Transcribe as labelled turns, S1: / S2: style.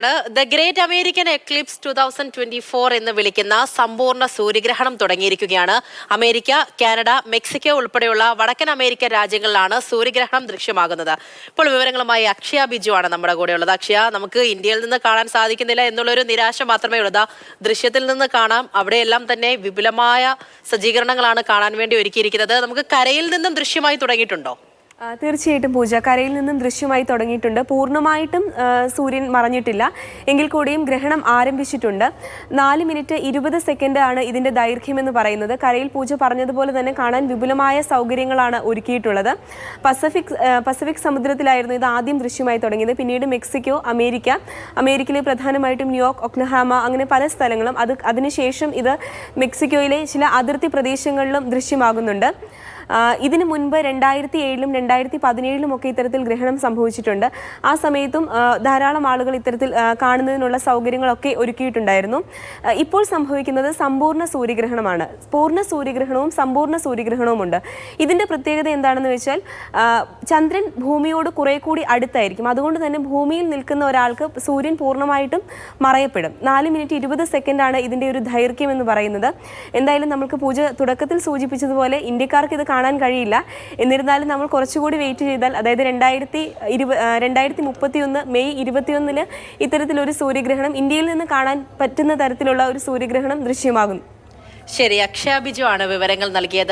S1: The great American Eclipse 2024 എന്ന് വിളിക്കുന്ന സമ്പൂർണ്ണ സൂര്യഗ്രഹണം തുടങ്ങിയിരിക്കുകയാണ്. അമേരിക്ക, കാനഡ, മെക്സിക്കോ ഉൾപ്പെടെയുള്ള വടക്കൻ അമേരിക്കൻ രാജ്യങ്ങളിലാണ് സൂര്യഗ്രഹണം ദൃശ്യമാകുന്നത്. ഇപ്പോൾ വിവരങ്ങളുമായി അക്ഷയ ബിജു ആണ് നമ്മുടെ കൂടെ ഉള്ളത്. അക്ഷയ, നമുക്ക് ഇന്ത്യയിൽ നിന്ന് കാണാൻ സാധിക്കുന്നില്ല എന്നുള്ളൊരു നിരാശ മാത്രമേ ഉള്ളൂ. ദൃശ്യത്തിൽ നിന്ന് കാണാം, അവിടെയെല്ലാം തന്നെ വിപുലമായ സജ്ജീകരണങ്ങളാണ് കാണാൻ വേണ്ടി ഒരുക്കിയിരിക്കുന്നത്. നമുക്ക് കരയിൽ നിന്നും ദൃശ്യമായി തുടങ്ങിയിട്ടുണ്ടോ?
S2: തീർച്ചയായിട്ടും പൂജ, കരയിൽ നിന്നും ദൃശ്യമായി തുടങ്ങിയിട്ടുണ്ട്. പൂർണ്ണമായിട്ടും സൂര്യൻ മറഞ്ഞിട്ടില്ല എങ്കിൽ കൂടിയും ഗ്രഹണം ആരംഭിച്ചിട്ടുണ്ട്. 4 മിനിറ്റ് 20 സെക്കൻഡ് ആണ് ഇതിൻ്റെ ദൈർഘ്യമെന്ന് പറയുന്നത്. കരയിൽ പൂജ പറഞ്ഞതുപോലെ തന്നെ കാണാൻ വിപുലമായ സൗകര്യങ്ങളാണ് ഒരുക്കിയിട്ടുള്ളത്. പസഫിക് സമുദ്രത്തിലായിരുന്നു ഇത് ആദ്യം ദൃശ്യമായി തുടങ്ങിയത്. പിന്നീട് മെക്സിക്കോ, അമേരിക്കയിലെ പ്രധാനമായിട്ടും ന്യൂയോർക്ക്, ഒക്ലഹാമ, അങ്ങനെ പല സ്ഥലങ്ങളും. അതിനുശേഷം ഇത് മെക്സിക്കോയിലെ ചില അതിർത്തി പ്രദേശങ്ങളിലും ദൃശ്യമാകുന്നുണ്ട്. ഇതിനു മുൻപ് 2007-ലും 2017-ലും ഒക്കെ ഇത്തരത്തിൽ ഗ്രഹണം സംഭവിച്ചിട്ടുണ്ട്. ആ സമയത്തും ധാരാളം ആളുകൾ ഇത്തരത്തിൽ കാണുന്നതിനുള്ള സൗകര്യങ്ങളൊക്കെ ഒരുക്കിയിട്ടുണ്ടായിരുന്നു. ഇപ്പോൾ സംഭവിക്കുന്നത് സമ്പൂർണ്ണ സൂര്യഗ്രഹണമാണ്. പൂർണ്ണ സൂര്യഗ്രഹണവും സമ്പൂർണ്ണ സൂര്യഗ്രഹണവുമുണ്ട്. ഇതിൻ്റെ പ്രത്യേകത എന്താണെന്ന് വെച്ചാൽ ചന്ദ്രൻ ഭൂമിയോട് കുറെ കൂടി അടുത്തായിരിക്കും. അതുകൊണ്ട് തന്നെ ഭൂമിയിൽ നിൽക്കുന്ന ഒരാൾക്ക് സൂര്യൻ പൂർണ്ണമായിട്ടും മറയപ്പെടും. 4 മിനിറ്റ് 20 സെക്കൻഡാണ് ഇതിൻ്റെ ഒരു ദൈർഘ്യം എന്ന് പറയുന്നത്. എന്തായാലും നമുക്ക് പൂജ തുടക്കത്തിൽ സൂചിപ്പിച്ചതുപോലെ ഇന്ത്യക്കാർക്ക് ഇത് കാണാൻ കഴിയില്ല. എന്നിരുന്നാലും നമ്മൾ കുറച്ചുകൂടി വെയിറ്റ് ചെയ്താൽ, അതായത് 2031 മെയ് 21 ഇത്തരത്തിലൊരു സൂര്യഗ്രഹണം, ഇന്ത്യയിൽ നിന്ന് കാണാൻ പറ്റുന്ന തരത്തിലുള്ള ഒരു സൂര്യഗ്രഹണം ദൃശ്യമാകും.
S1: ശരി, അക്ഷയ ബിജു ആണ് വിവരങ്ങൾ നൽകിയത്.